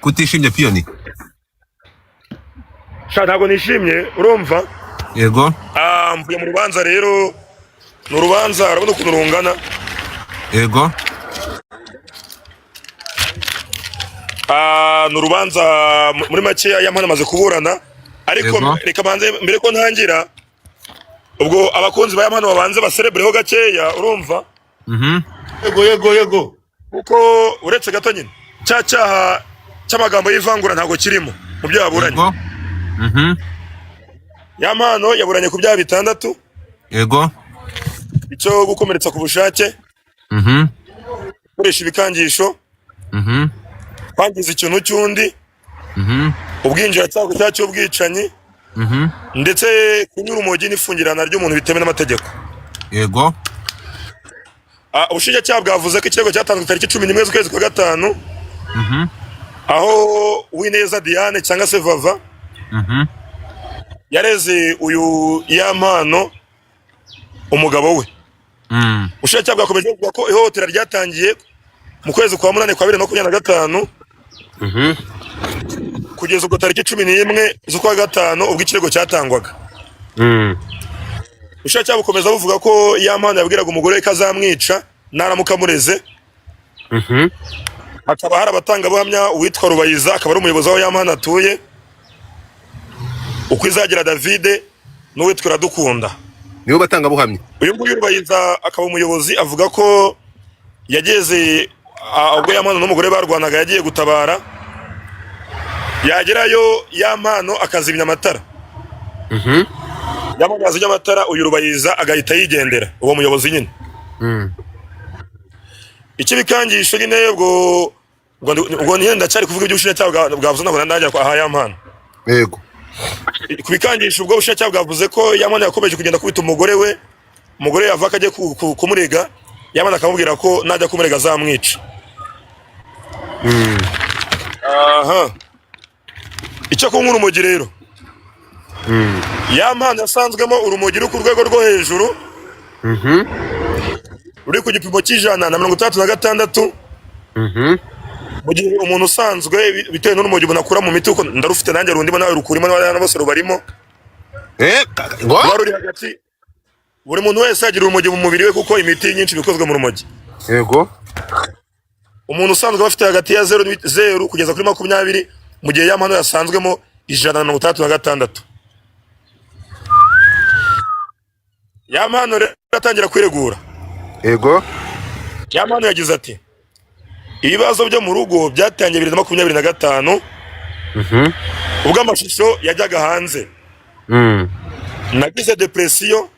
Kutishimye piyoni? Ntabwo nishimye urumva. Yego. Mvuye mu rubanza rero, ni urubanza urabona ukuntu rungana. Yego. Ni urubanza muri make Yampano amaze kuburana, ariko reka banze mbere ko ntangira ubwo abakunzi ba Yampano babanze baserebreho gakeya urumva. Yego kuko uretse gato nyine cyaha cy'amagambo y'ivangura ntago kirimo mu byo yaburanye. Yampano yaburanye ku byaha 6. Yego. Icyo gukomeretsa ku bushake, gukoresha ibikangisho, kwangiza ikintu cy'undi, ubwinjiracyaha cy'ubwicanyi, ndetse kunyura urumogi n'ifungirana ry'umuntu bitemewe n'amategeko. Yego. Ubushinjacyaha bwavuze ko ikirego cyatanzwe tariki 11 z'ukwezi kwa gatanu, aho Uwineza Diane cyangwa se Vava yareze uyu Yampano umugabo we. Ubushinjacyaha bwakomeje kuvuga ko ihohotera ryatangiye mu kwezi kwa 8 kwa 2025 kugeza ubwo tariki 11 z'ukwa gatanu ubwo ikirego cyatangwaga. Ubushinjacyaha bukomeza buvuga ko Yampano yabwiraga umugore we ko azamwica naramuka mureze. Hakaba hari abatangabuhamya uwitwa Rubayiza akaba ari umuyobozi aho Yampano atuye, Ukwizagira David n'uwitwa Iradukunda nibo batangabuhamya. Uyu nguyu Rubayiza akaba umuyobozi avuga ko yageze ubwo Yampano n'umugore barwanaga yagiye gutabara, yagerayo Yampano akazimya amatara. Yampano yazimya amatara, uyu Rubayiza agahita yigendera, uwo muyobozi nyine. Ikibikangisho nyine ubwo nyine ndacyari kuvuga iby'ubushinjacyaha bwavuze ntabwo ndajya kwa Yampano. Yego. Kubikangisho ubwo ubushinjacyaha bwavuze ko Yampano yakomeje kugenda kubita umugore we, umugore yava akajya kumurega, Yampano akamubwira ko najya kumurega azamwica. Icyo kunywa urumogi rero, Yampano yasanzwemo urumogi ruri ku rwego rwo hejuru, ruri ku gipimo cy'166. Mu gihe umuntu usanzwe bitewe n'urumogi bunakura mu miti, uko ndarufite nanjye rundimo nawe rukurimo n'abana bose rubarimo. Ruri hagati, buri muntu wese agira urumogi mu mubiri we kuko imiti nyinshi bikozwe mu rumogi. Yego. Umuntu usanzwe bafite hagati ya 0 kugeza kuri 20, mu gihe Yampano yasanzwemo 166. Yampano atangira kwiregura. Yego. Yampano yagize ati ibibazo byo mu rugo byatangiye 2025 ubwo amashusho yajyaga hanze. Nagize depression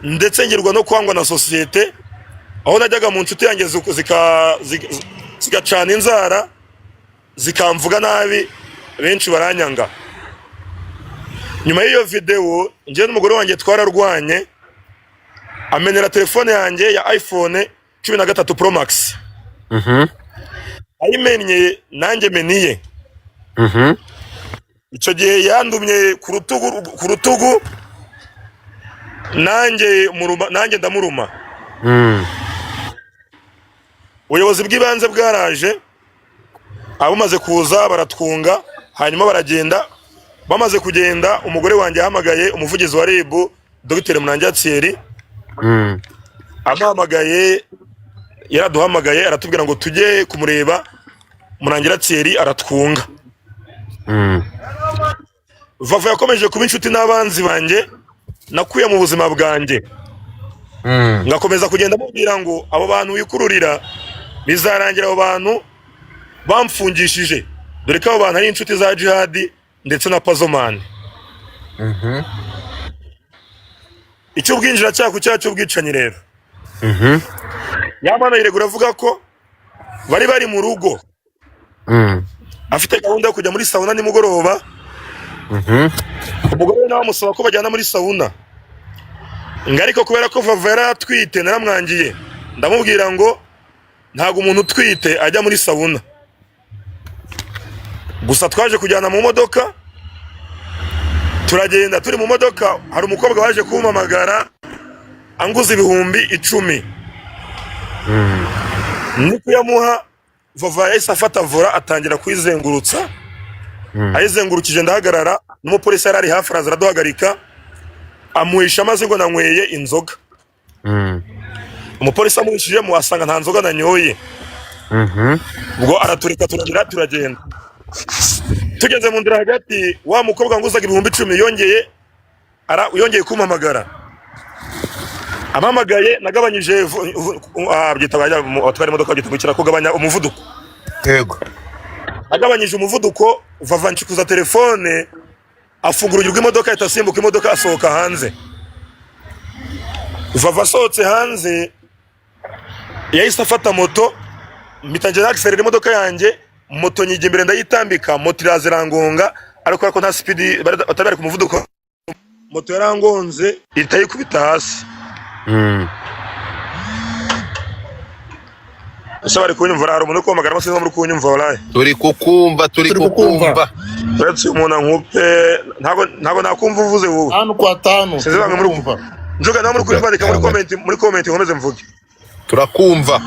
ndetse ngirwa no kwangwa na societe, aho najyaga mu nshuti yanjye zigacana inzara zikamvuga nabi, benshi baranyanga. Nyuma y'iyo video njye n'umugore wanjye twararwanye, amenera telefone yanjye ya iPhone 13 Pro Max. Ayimenye nanjye meniye. Icyo gihe yandumye ku rutugu nanjye ndamuruma. Ubuyobozi bw'ibanze bwaraje, abumaze kuza baratwunga, hanyuma baragenda. Bamaze kugenda, umugore wanjye yahamagaye umuvugizi wa RIB Dr. Munangira Thierry. Amuhamagaye, yaraduhamagaye aratubwira ngo tujye kumureba. Munangira Thierry aratwunga. Vava yakomeje kuba inshuti n'abanzi banjye nakuye mu buzima bwanjye. Ngakomeza kugenda mubwira ngo abo bantu wikururira bizarangira, abo bantu bamfungishije, dore ko abo bantu ari inshuti za Jihad ndetse na Pazomani. Icyo ubwinjiracyaha ku cyaha cy'ubwicanyi rero, Yampano yiregura avuga ko bari mu rugo, afite gahunda yo kujya muri sauna nimugoroba. Umugore we nawe amusaba ko bajyana muri sauna, ariko kubera ko Vava yaratwite naramwangiye, ndamubwira ngo ntago umuntu utwite ajya muri sauna. Gusa twaje kujyana mu modoka, turagenda. Turi mu modoka hari umukobwa waje kumpamagara anguza 10,000. Ni kuyamuha Vava yahise afata vora atangira kwizengurutsa. Ayizengurukije ndahagarara, n'umupolisi yari ari hafi araza araduhagarika, amuhisha amaze ngo nanyweye inzoga. Umupolisi amuhishije muasanga nta nzoga nanyoye. Ubwo araturika turagenda. Tugeze mu ndira hagati, wa mukobwa nguzaga 10,000 yongeye kumpamagara. Amamagaye nagabanyije byita atwara imodoka byita kugabanya umuvuduko. Yego. Agabanyije umuvuduko, Vava nshikuza telefone, afungura urugi rw'imodoka itasimbuka, imodoka asohoka hanze. Vava asohotse hanze, yahise afata moto, mbitangira accelerate imodoka yanjye, moto nyijya imbere ndayitambika, moto iraza irangonga, ariko ko nta speed batabari ku muvuduko, moto yarangonze itayikubita hasi. Ese bari kunyumva, hari umuntu ukomagara amasinzi muri kunyumva walaye. Turi kukumva. Uretse umuntu nkupe, ntago nakumva uvuze wowe. 5 kwa 5. Sinzi bamwe muri kumva. Njoga na muri kwandika muri comment nkomeze mvuge. Turakumva.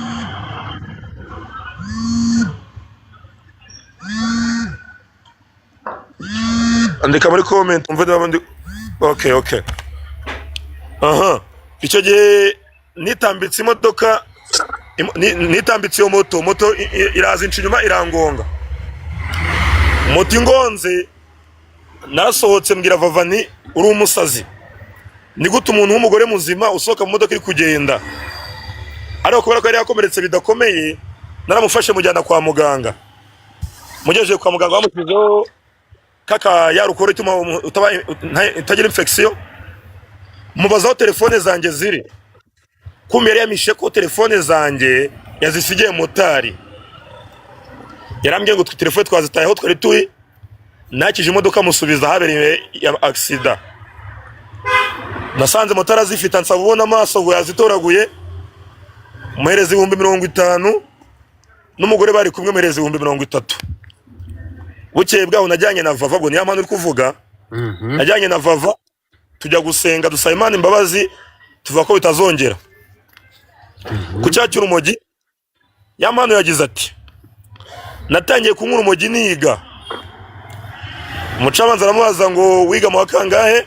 Andika muri comment umve n'abandi. Okay. Aha. Icyo gihe nitambitse imodoka, nitambitse iyo moto iraza inyuma irangonga. Moto ingonze, nasohotse mbwira Vava ni uri umusazi. Ni gute umuntu w'umugore muzima usohoka mu modoka iri kugenda? Ariko kubera ko yari yakomeretse bidakomeye, naramufashe mujyana kwa muganga. Mugejeje kwa muganga bamukizeho kaka yarukora ituma utagira infection. Mubazaho telefone zanjye ziri. Kumbe yari yamishe ko telefone zanjye yazisigiye motari. Yarambwiye ngo telefone twazitayeho twari tuyi, nakije imodoka musubiza habereye accident. Nasanze motara zifite, nsaba ubona amaso ngo yazitoraguye, muhereza 50,000 n'umugore bari kumwe muhereza 30,000. Bukeye bwaho najyanye na Vava, ngo niya mpano uri kuvuga. Najyanye na Vava tujya gusenga, dusaba Imana imbabazi, tuvuga ko bitazongera. Ku cyacyura urumogi, ya mpano yagize ati, natangiye kunywa urumogi niga. Umucamanza aramubaza ngo wiga mu wakangahe?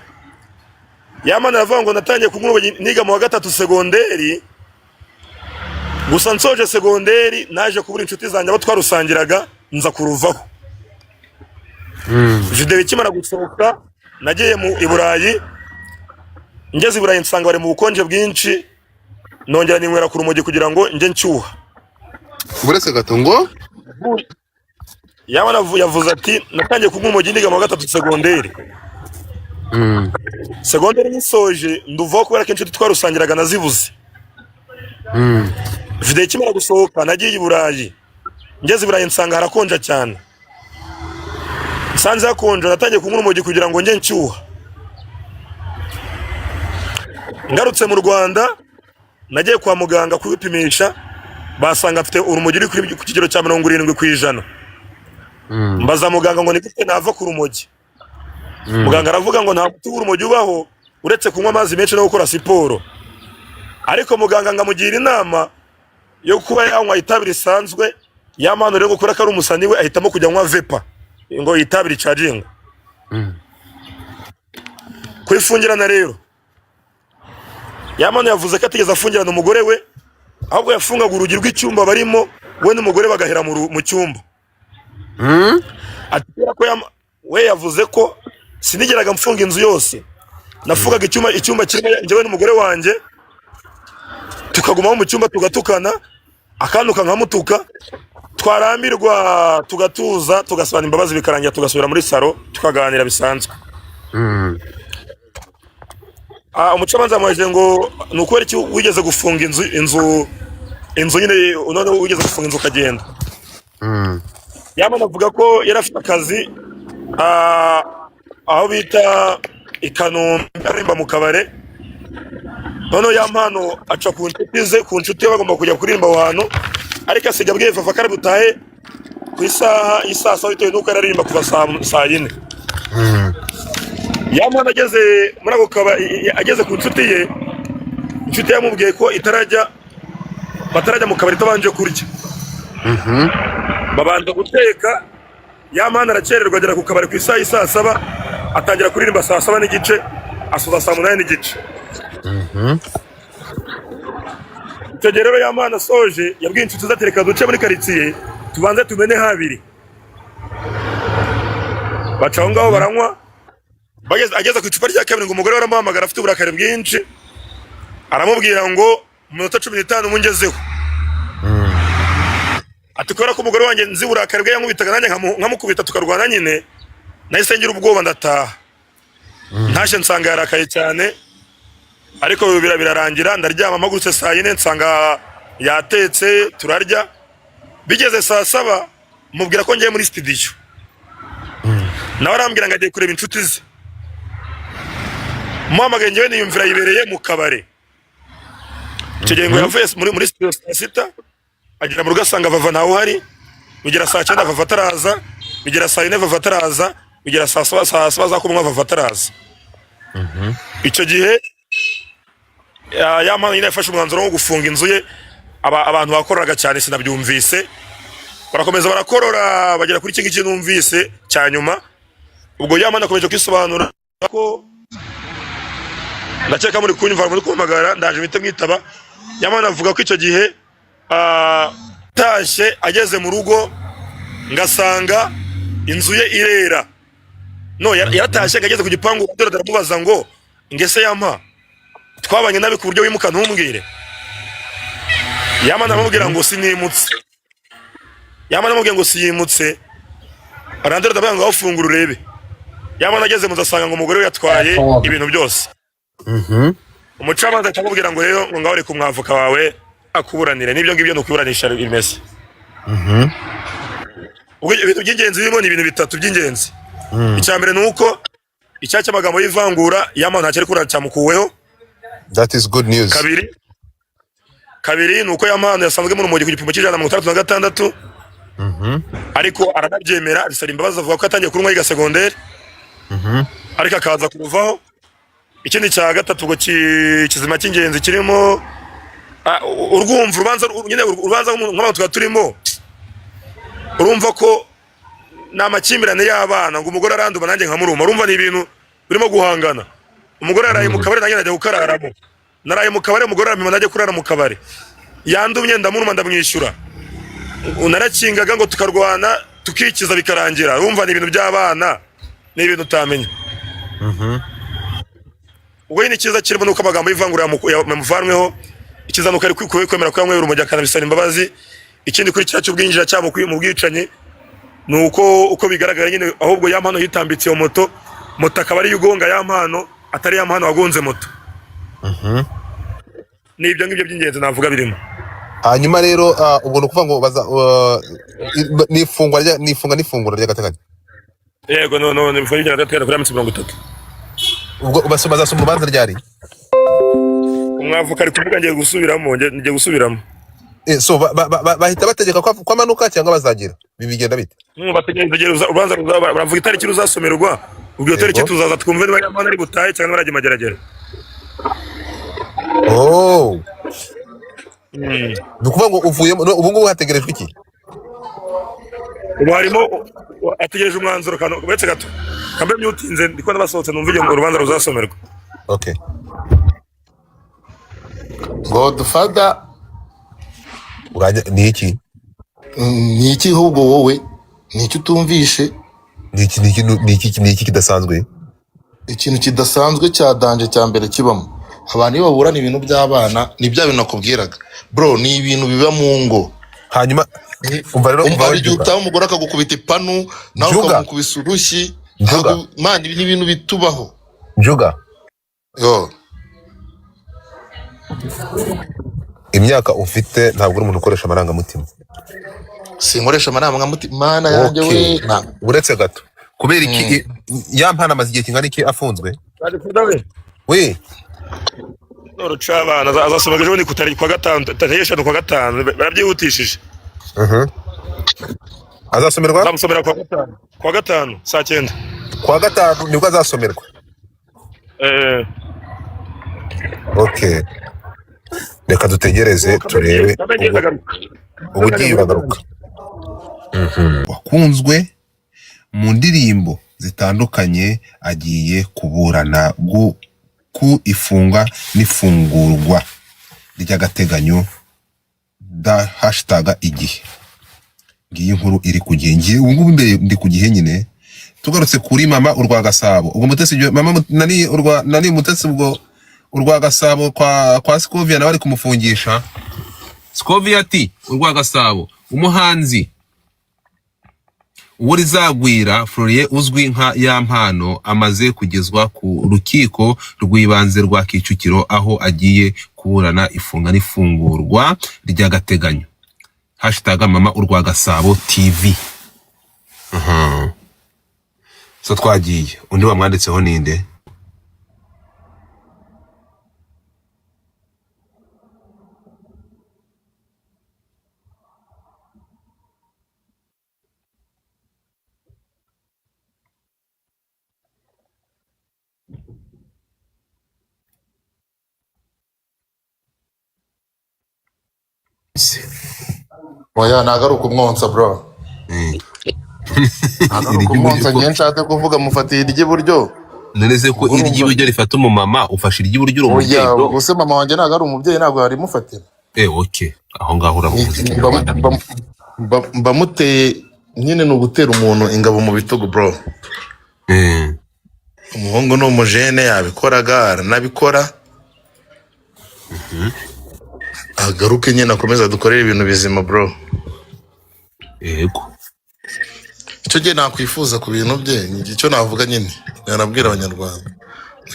Ya mpano aravuga ngo natangiye kunywa urumogi niga mu wa 3 segonderi. Gusa nsoje segonderi naje kubura inshuti zanjye abo twarusangiraga, nza kuruvaho. Video ikimara gusohoka, nagiye mu Iburayi. Ngeze Iburayi nsanga bari mu bukonje bwinshi, nongera ninywera ku rumogi kugira ngo nje nshyuha. Buretse gato ngo yavuze ati natangiye kunywa urumogi niga mu wa 3 segonderi. Segonderi nisoje nduvaho kubera ko inshuti twarusangiraga nazibuze. Video ikimara gusohoka, nagiye Iburayi. Ngeze Iburayi nsanga harakonja cyane. Sanze hakonje, natangiye kunywa urumogi kugira ngo nje nshyuha. Ngarutse mu Rwanda, nagiye kwa muganga kwipimisha, basanga afite urumogi uri ku kigero cya 70%. Mbaza muganga ngo nigute nava ku rumogi. Muganga aravuga ngo nta muti w'urumogi ubaho uretse kunywa amazi menshi no gukora siporo. Ariko muganga ngamugira inama yo kuba yanywa itabi risanzwe, yamano rero gukora ko ari umusani we ahitamo kujya nywa vepa ngo itabi ricagingwa. Kwifungirana rero, yamano yavuze ko atigeze afungirana umugore we, ahubwo yafungaga urugi rw'icyumba barimo, we n'umugore bagahera mu cyumba. Atira ko we yavuze ko sinigeraga mfunga inzu yose, nafugaga icyumba kimwe njyewe n'umugore wanjye, tukaguma mu cyumba tugatukana, akanduka nkamutuka, twarambirwa tugatuza, tugasubana imbabazi bikarangira, tugasubira muri saro tukaganira bisanzwe. Umucamanza amwaje ngo nukwera iki wigeze gufunga inzu nyine, none wigeze gufunga inzu kagenda. Yamana avuga ko yarafite akazi aho bita Ikanombe arimba mu kabare. None ya mpano aca ku nshuti bagomba kujya kuririmba ahantu, ariko asiga bwiye Vava kare butahe ku isaha bitewe nuko aririmba kuva saa 4. Ya mpano ageze muri ako kaba, ageze ku nshuti ye, inshuti yamubwiye ko batarajya mu kabari tabanje kurya. babanza guteka, ya mana aracererwa agera ku kabari ku isaha y'isaa saba, atangira kuririmba saa saba n'igice, asoza saa munani n'igice. Icyo gihe rero ya mana asoje yabwiye inshuti ze ati reka duce muri karitsiye tubanze tumene habiri. Baca aho ngaho baranywa, ageze ku icupa rya kabiri ngo umugore we aramuhamagara afite uburakari bwinshi, aramubwira ngo mu minota 15 mungezeho. Ati kubera ko umugore wanjye nzi uburakari bwe yankubitaga nanjye nkamukubita tukarwana nyine, nahise ngira ubwoba ndataha. Ntashe nsanga yarakaye cyane, ariko birarangira ndaryama, mpagurutse saa 4 nsanga yatetse turarya. Bigeze saa 7 mubwira ko ngiye muri studio, nawe arambwira ngo agiye kureba inshuti ze. Muhamagaye njyewe niyumvira yibereye mu kabare. Icyo gihe ngo yavuye muri studio saa 6, agera mu rugo asanga Vava ntawe uhari. Bigera saa 9 Vava ataraza, bigera saa 4 Vava ataraza, bigera saa 7 za kumwa Vava ataraza. Icyo gihe ya mana nyine yafashe umwanzuro wo gufunga inzu ye. Abantu bakoraga cyane sinabyumvise, barakomeza barakorora bagera kuri iki ngiki numvise cyanyuma. Ubwo ya mana akomeje kwisobanura ko ndakeka muri kunyumva muri kumagara, ndaje mpite mwitaba. Ya mana avuga ko icyo gihe tashe ageze mu rugo ngasanga inzu ye irera. No, yaratashe ageze ku gipangu, dore aramubaza ngo ngese yampa twabanye nabi ku buryo wimuka ntumbwire. Yamana amubwira ngo sinimutse, Yamana amubwira ngo siyimutse, arandera ndavuga ngo afungura urebe. Yamana ageze mu zasanga ngo umugore we yatwaye ibintu byose. Umucamanza akamubwira ngo rero ngo ngaho reka umwavoka wawe akuburanire, nibyo ngibyo no kuburanisha imese. Ubwo ibintu by'ingenzi birimo ni ibintu bitatu by'ingenzi. Icyambere nuko icyaha cy'amagambo y'ivangura Yamana ntacyo ari kurana cyamukuweho. That is good news. Kabiri nuko Yamana yasanzwe mu rumogi ku gipimo cy'166, ariko aranabyemera bisaba imbabazi, avuga ko atangiye kunywa yiga secondaire, ariko akaza kuruvaho. Ikindi cya gatatu ngo kizima cy'ingenzi kirimo urwumva urubanza nk'abantu turimo, urumva ko n'amakimbirane y'abana ngo umugore aranduma nanjye nkamuruma. Urumva ni ibintu birimo guhangana. Umugore yaraye mu kabari nanjye najya gukararamo, naraye mu kabari umugore aramima najya kurara mu kabari, yandumye ndamuruma ndamwishyura, narakingaga ngo tukarwana tukikiza bikarangira. Urumva ni ibintu by'abana, ni ibintu utamenya. Ubwo ni cyiza kirimo nuko amagambo y'ivangura yamuvanweho. Ikiza nuko ari kwemera ko yamwe urumogi akanabisana imbabazi. Ikindi kuri cyacu ubwinjira cyamo mu bwicanyi nuko uko bigaragara nyine, ahubwo Yampano yitambitse iyo moto akaba ari yugonga Yampano, atari Yampano wagonze moto. Nibyo ngibyo by'ingenzi navuga birimo. Hanyuma rero ubwo nukuvuga ngo baza n'ifungura ry'agateganyo. Yego no nifungura ry'agateganyo kuri 30. Ubwo bazasoma urubanza ryari? Umwavoka ari kuvuga ngiye gusubiramo. So bahita bategeka ko amanuka cyangwa bazagira bibigenda bite? Bategeka urubanza baravuga itariki ruzasomerwa, ubwo itariki tuzaza twumve niba Yamana ari butahe cyangwa barajya mageragere. Nukuvuga ngo uvuyemo ubu ngubu hategerejwe iki? Ubu harimo ategereje umwanzuro uretse gato. Kambe myutinze ndiko nabasohotse numva ngo urubanza ruzasomerwa. Okay. Godfather ni iki? Ni iki ahubwo wowe? Ni iki utumvishe? Ni iki kidasanzwe? Ikintu kidasanzwe cya danje cya mbere kibamo abantu iyo baburana ibintu by'abana ni bya bintu nakubwiraga bro, ni ibintu biba mu ngo. Hanyuma umva rero utaha umugore akagukubita ipanu nawe ukamukubisa urushyi. Man, ibi ni ibintu bitubaho. Njuga imyaka ufite ntabwo uri umuntu ukoresha amarangamutima. Sinkoresha amarangamutima mana yanjye we. Uretse gato kubera iki Yampana amaze igihe kingana iki afunzwe? We Rucabana azasomaga ejo ni kutari kwa gatanu, tariki 5 barabyihutishije. Azasomerwa? Azamusomera kwa gatanu saa 9. Kwa gatanu nibwo azasomerwa. Okay, reka dutegereze turebe ubugiye uragaruka. wakunzwe mu ndirimbo zitandukanye agiye kuburana ku ifunga n'ifungurwa ry'agateganyo #igihe. Ngiyi nkuru iri ku gihe. Ngiye ubu mbere ndi ku gihe nyine. Tugarutse kuri mama urwa Gasabo. Ubwo mutesi mama nani mutesi ubwo urwa Gasabo kwa Scovia nawe ari kumufungisha. Scovia ati urwa Gasabo umuhanzi Uworizagwira Florien uzwi nka Yampano amaze kugezwa ku rukiko rw'ibanze rwa Kicukiro aho agiye kuburana ifunga n'ifungurwa ry'agateganyo. #mama urwa Gasabo TV. So twagiye. Undi wamwanditseho ninde? Oya nagaruka umwonsa bro. Nagaruka umwonsa ngiye nshaka kuvuga mufatiye iry'iburyo. Nonese ko iry'iburyo rifata umumama ufashe iry'iburyo umubyeyi. Oya ubuse mama wanjye naga ari umubyeyi ntabwo ari mufatira. Okay. Aho ngaho urahuze. Bamuteye nyine no gutera umuntu ingabo mu bitugu bro. Umuhungu no umujene yabikoraga aranabikora. Agaruke nyine akomeza dukorera ibintu bizima bro. Yego. Icyo gihe nakwifuza ku bintu bye icyo navuga nyine yanabwira abanyarwanda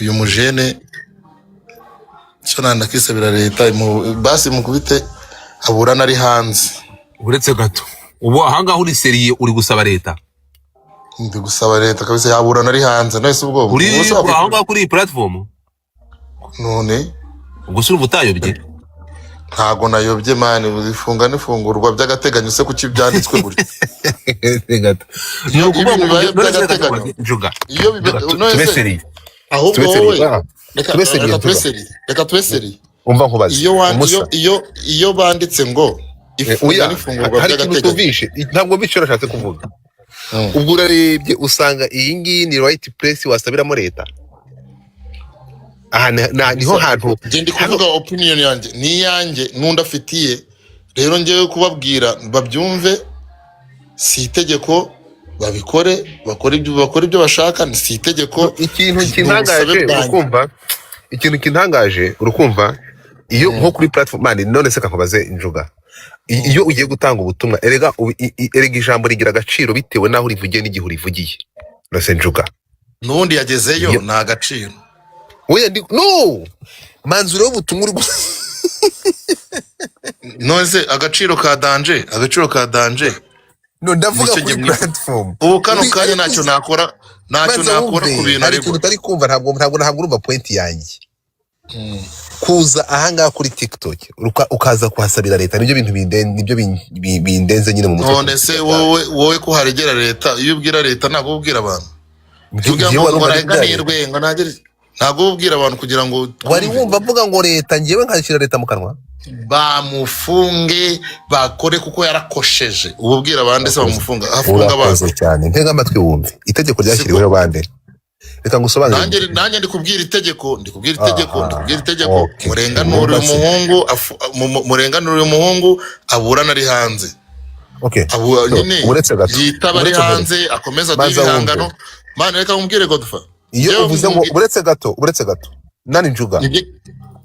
uyu mujene cyo nandakisabira leta basi mukubite aburana ari hanze. Uretse gato ubu ahangaho uri seriye uri gusaba leta? Ndi gusaba leta kabisa yaburana ari hanze nese ubwo uri ahangaho kuri iyi platform none ugusura ubutayobye. Ntago nayobye mani uzifunga n'ifungurwa by'agateganyo se kuki byanditswe guri. Gato Iyo ibintu bibaye by'agateganyo Juga. Iyo Tubeseri. Ahubwo wowe reka tweseri. Umva nkubaza. Iyo banditse ngo ifunga n'ifungurwa by'agateganyo. Ntabwo bico rashatse kuvuga. Ubwo urarebye usanga iyi ngiyi ni right place wasabiramo leta. Aha niho hantu ndi kuvuga opinion yanjye ni yanjye nunda afitiye rero ngewe kubabwira babyumve si itegeko babikore bakora ibyo bashaka si itegeko. Ikintu kintangaje urukumva iyo nko kuri platform mani none se kakubaze Njuga iyo ugiye gutanga ubutumwa erega ijambo rigira agaciro bitewe naho rivugiye n'igihe urivugiye. Nose Njuga nundi yagezeyo na agaciro. Oya no manzuro y'ubutumwa nose agaciro ka danje no ndavuga kuri platform ubu kano kanya ntacyo nakora ku bintu ariko utari kumva ntabwo urumva point yanjye. Kuza ahangaha kuri TikTok ukaza kuhasabira leta nibyo bindenze nyine mu mutwe. None se wowe ko haregera leta iyo ubwira leta ntabwo ubwira abantu ntabwo ubwira abantu kugira ngo wari wumva avuga ngo leta ngewe nkashyira leta mu kanwa bamufunge bakore kuko yarakosheje ububwira abandi se bamufunga afunga abantu cyane. Ntega amatwi wumve itegeko ryashyiriweho bande. Reka ngusobanurire. Nanjye ndikubwira itegeko murenganura umuhungu aburana ari hanze. Okay. Uretse gato yitaba ari hanze akomeza ibihangano. Mana reka ngumbwire Godfa. Iyo uvuze ngo uretse gato nani Njuga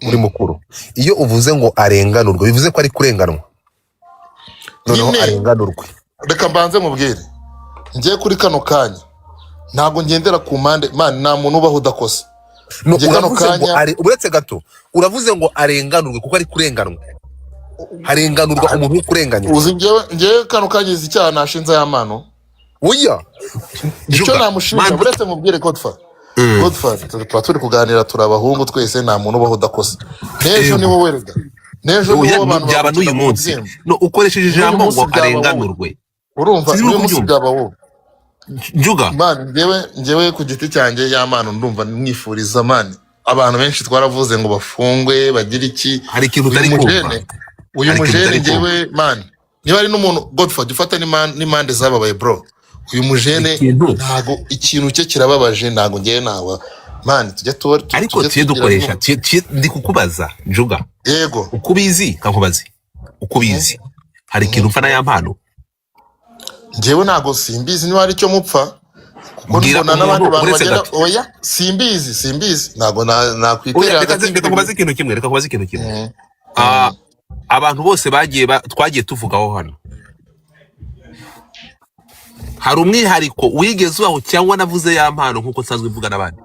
uri mukuru. Iyo uvuze ngo arenganurwe bivuze ko ari kurenganwa. Noneho arenganurwe. Reka mbanze mubwire ngiye kuri kano kanya ntabwo ngendera ku mpande man nta muntu ubaho udakosa. Uretse gato uravuze ngo arenganurwe kuko ari kurenganwa. Harenganurwa umuntu ukurenganya. Uzi ngewe kano kanya izi cyaha nashinze y'amano. Oya icyo namushinja uretse mubwire Godfa turi kuganira turabahungu twese nta muntu ubaho udakosa. Nejo ni wowe rega nejo ni wowe abantu byaba n'uyu munsi no ukoresheje ijambo ngo arenganurwe. Urumva uyu munsi byaba wowe Njuga man ngewe ku giti cyanjye y'amano ndumva mwifuriza man abantu benshi twaravuze ngo bafungwe bagira iki. Hari ikintu utari kumva. Uyu mujene ngewe man niba ari n'umuntu Godford ufata n'imande zababaye bro, uyu mujene ntago ikintu cye kirababaje, ntago ngiye nawe man tujya ariko tuye dukoresha ndi kukubaza Njuga, yego ukubizi kankubazi, ukubizi hari ikintu mfana ya mpano njyewe ntago simbizi niba ari cyo mupfa, kuko mbona n'abandi bantu bagenda oya simbizi ntago nakwiterera hagati. Reka kubaza ikintu kimwe, abantu bose twagiye tuvugaho hano, hari umwihariko wigeze waho cyangwa navuze ya mpano nkuko nsanzwe mvuga n'abandi?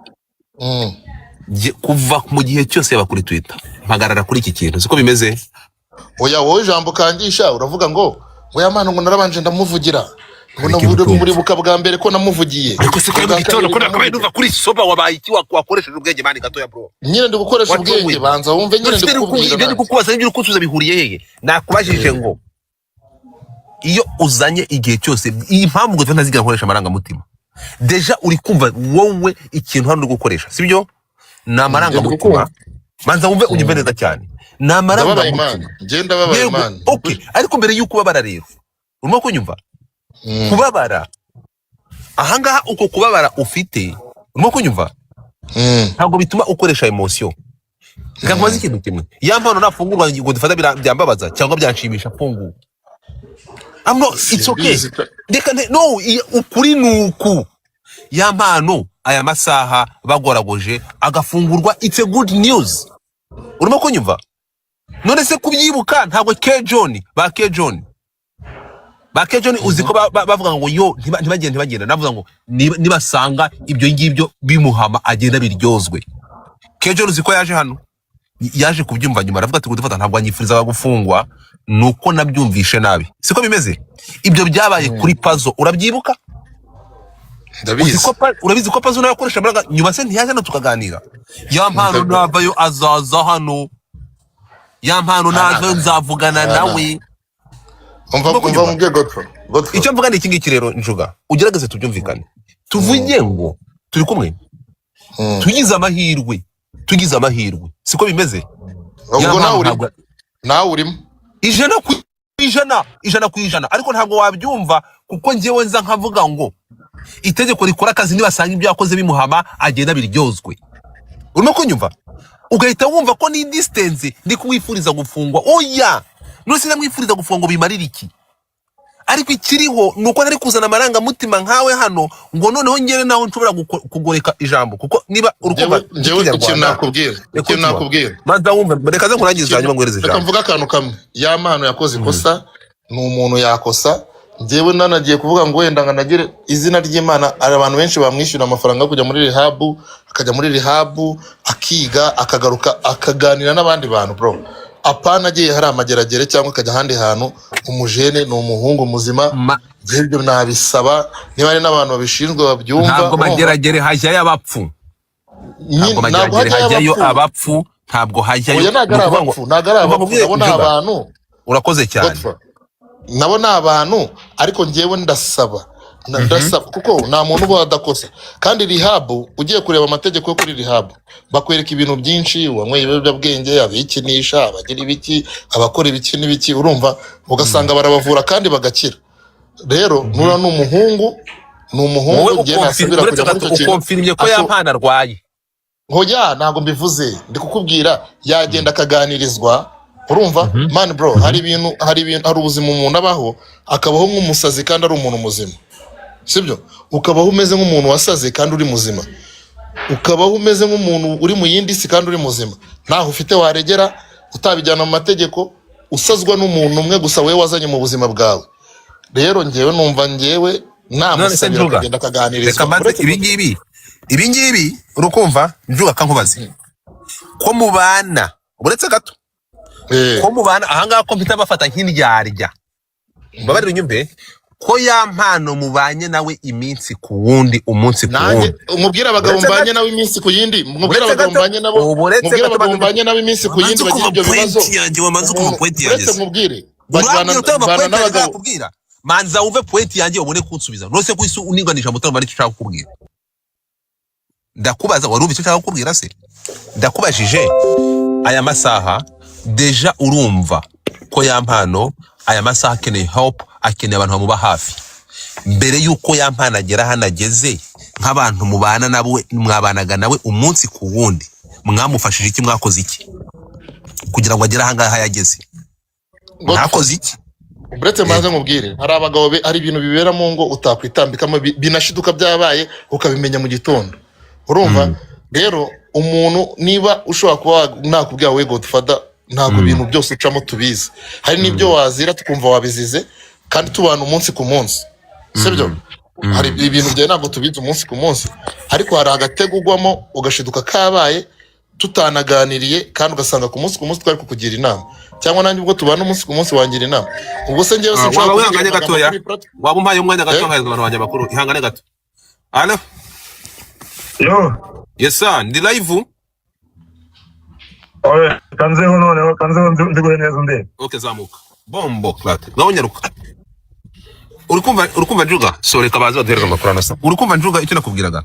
Kuva mu gihe cyose yaba kuri Twitter mpagarara kuri iki kintu, siko bimeze? Oya wowe jambo kangisha uravuga ngo ya mpano ngo narabanje ndamuvugira, ngo navude muri buka bwa mbere ko namuvugiye, ariko siko mu gitondo ko nakabaye nduva kuri soba wabaye iki wakoresheje ubwenge mani gato ya bro. Nyine ndi gukoresha ubwenge, banza wumve nyine ndi kukubwira. Ndi kukubaza ibyo ukusubiza bihuriye hehe? Nakubajije ngo iyo uzanye igihe cyose impamvu ngo ntazigira nkoresha amaranga mutima, deja uri kumva wowe ikintu hano uri gukoresha, sibyo? Na amaranga mutima, manza wumve unyumve neza cyane, na amaranga mutima ngenda babaye man. Okay, ariko mbere yuko babara rero urimo kunyumva kubabara ahangaha, uko kubabara ufite urimo kunyumva ntabwo bituma ukoresha emotion. Nkakubaza ikintu kimwe, ya mpano nafungurwa ngo dufata byambabaza cyangwa byanshimisha fungu, it's okay. No, ukuri nuku ya mpano aya masaha bagoragoje agafungurwa, it's a good news. Urimo kunyumva? None se kubyibuka ntabwo K John uzi ko bavuga ngo yo ntibagenda, navuga ngo nibasanga ibyo ngibyo bimuhama agenda biryozwe. K John uzi ko yaje hano, yaje kubyumva nyuma aravuga ati gudufata ntabwo anyifuriza gufungwa, nuko nabyumvishe nabi. Siko bimeze? Ibyo byabaye kuri Pazo, urabyibuka? Urabizi ko Pazo nawe akoresha mbaraga, nyuma se ntiyaje no tukaganira. Ya mpano navayo azaza hano, ya mpano navayo nzavugana nawe. Umva mubye Godford. Icyo mvuga ni iki ngiki rero Njuga, ugerageze tubyumvikane, tuvuge ngo turi kumwe, tugize amahirwe, siko bimeze? Ubwo nawe urimo ijana ku ijana, ariko ntabwo wabyumva kuko njyewe nza nkavuga ngo itegeko rikora akazi nibasanga ibyo yakoze bimuhama agenda biryozwe. Urimo kunyumva? Ugahita wumva ko ni distance ndi kumwifuriza gufungwa. Oya, none sinamwifuriza gufungwa bimarira iki? Ariko ikiriho nuko ntari kuzana amaranga mutima nkawe hano ngo noneho ngere naho nshobora kugoreka ijambo, kuko niba urukumva njyewe ikintu nakubwira manza wumva, reka ze kurangiza hanyuma ngwereze ijambo. Reka mvuga akantu kamwe, ya mpano yakoze ikosa, ni umuntu yakosa. Njyewe nanagiye kuvuga ngo wenda nganagire izina ry'Imana, ari abantu benshi bamwishyura amafaranga yo kujya muri rehab, akajya muri rehab akiga akagaruka akaganira n'abandi bantu bro. Apana agiye hari amageragere cyangwa akajya ahandi hantu. Umujene ni umuhungu muzima, ibyo nabisaba niba ari n'abantu babishinzwe babyumva. Ntabwo mageragere hajya y'abapfu, ntabwo mageragere hajyayo abapfu, ntabwo hajyayo. Nagara abapfu nabo abantu. Urakoze cyane. Nabo ni abantu, ariko njyewe ndasaba kuko nta muntu uba adakosa. Kandi rehab, ugiye kureba amategeko yo kuri rehab, bakwereka ibintu byinshi, wanyweye ibiyobyabwenge, abikinisha, abagira ibiki, abakora ibiki n'ibiki, urumva, ugasanga barabavura kandi bagakira. Rero nura n'umuhungu ngiye nasubira kujya muri icyo kintu. Ukonfirmye ko ya mpana arwaye? Hoya, ntabwo mbivuze, ndi kukubwira yagenda akaganirizwa. Urumva man bro, hari ubuzima umuntu abaho akabaho nk'umusazi kandi ari umuntu muzima, sibyo? Ukabaho umeze nk'umuntu wasaze kandi uri muzima, ukabaho umeze nk'umuntu uri mu yindi si kandi uri muzima. Naho ufite waregera utabijyana mu mategeko, usazwa n'umuntu umwe gusa we wazanye mu buzima bwawe. Rero njyewe numva namusabira kugenda akaganirizwa. Ibi ngibi urukumva Njuga kankubazi ko mubana, uretse gato ko mubana ahangaha ko mpita bafata nk'indyarya, babarira unyumve ko ya mpano mubanye nawe iminsi ku wundi, umunsi ku wundi. Umubwira abagabo mbanye nawe iminsi ku yindi, umubwira abagabo mbanye nabo, umubwira abagabo mbanye nawe iminsi ku yindi bagiye ibyo bibazo. Wamanze ku point yanjye, uretse mubwire bana n'abagabo. Manza wumve point yanjye ubone kunsubiza. Nose ko isu uniganisha mutara bari cyo kukubwira. Ndakubaza wari icyo cyangwa kukubwira se? Ndakubajije aya masaha deja urumva ko ya mpano aya masaha akeneye help, akeneye abantu bamuba hafi. Mbere yuko yampanagera hanageze nk'abantu mubana nabo mwabanaga nawe umunsi ku wundi, mwamufashije iki, mwakoze iki kugira ngo agere ahangaha yageze? Mwakoze iki? Uretse maze nkubwire, hari abagabo ari ibintu bibera mu ngo utakwitambikamo binashiduka byabaye ukabimenya mu gitondo. Urumva rero umuntu niba ushobora kuba nakubwira we Godfather ntabwo ibintu byose ucamo tubizi, hari n'ibyo wazira tukumva wabizize kandi tubana umunsi ku munsi, sibyo? Hari ibintu byawe ntabwo tubizi umunsi ku munsi, ariko hari agatego ugwamo ugashiduka kabaye tutanaganiriye kandi ugasanga ku munsi twari kukugira inama, cyangwa nanjye ubwo tubana umunsi ku munsi wangira inama. Ubwo se ngewe sinshaka wihangane gatoya, waba umpaye umwanya gato nkaheza abantu banjye bakuru, ihangane gato. Allo? Yo. Yes sir, ndi live. Oye, kanzeho noneho, kanzeho ndiguhe neza nde. Okay, zamuka. Bombo klate. Ngaonyaruka. Urikumva Njuga? Sorry kabaza baduhereza amakuru anasa. Urikumva Njuga icyo nakubwiraga?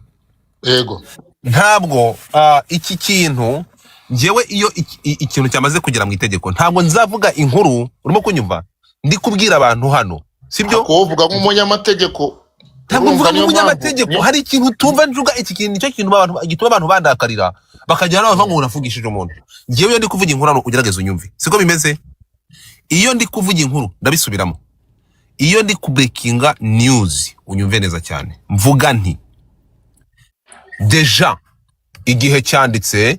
Yego. Ntabwo iki kintu njewe iyo ikintu cyamaze kugera mu itegeko ntabwo nzavuga inkuru, urimo kunyumva? Ndi kubwira abantu hano, sibyo? Ko uvuga nk'umunyamategeko. Ntabwo mvuga nk'umunyamategeko, hari ikintu tumva Njuga, iki kintu nicyo kintu gituma abantu bandakarira bakajya nawe ngo urafugishije umuntu. Njewe iyo ndi kuvuga inkuru hano ugerageza unyumve, siko bimeze? Iyo ndi kuvuga inkuru ndabisubiramo, iyo ndi kubreakinga news unyumve neza cyane. Mvuga nti deja igihe cyanditse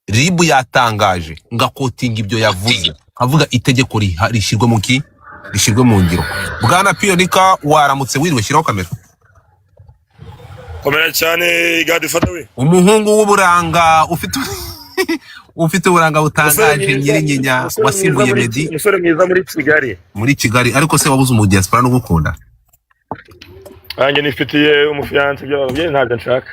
ribu yatangaje ngakotinga ibyo yavuze, avuga itegeko rishyirwe mu ki, rishyirwe mu ngiro. Bwana Pionika waramutse wiriwe, shyiraho kamera. Komera cyane Godfather we. Umuhungu w'uburanga ufite uburanga butangaje, Nyirinyinya wasimbuye Meddy. Umusore mwiza muri Kigali. Ariko se wabuze umu diaspora no gukunda? Anjye nifitiye umufiance by'ababyeyi ntabyo nshaka.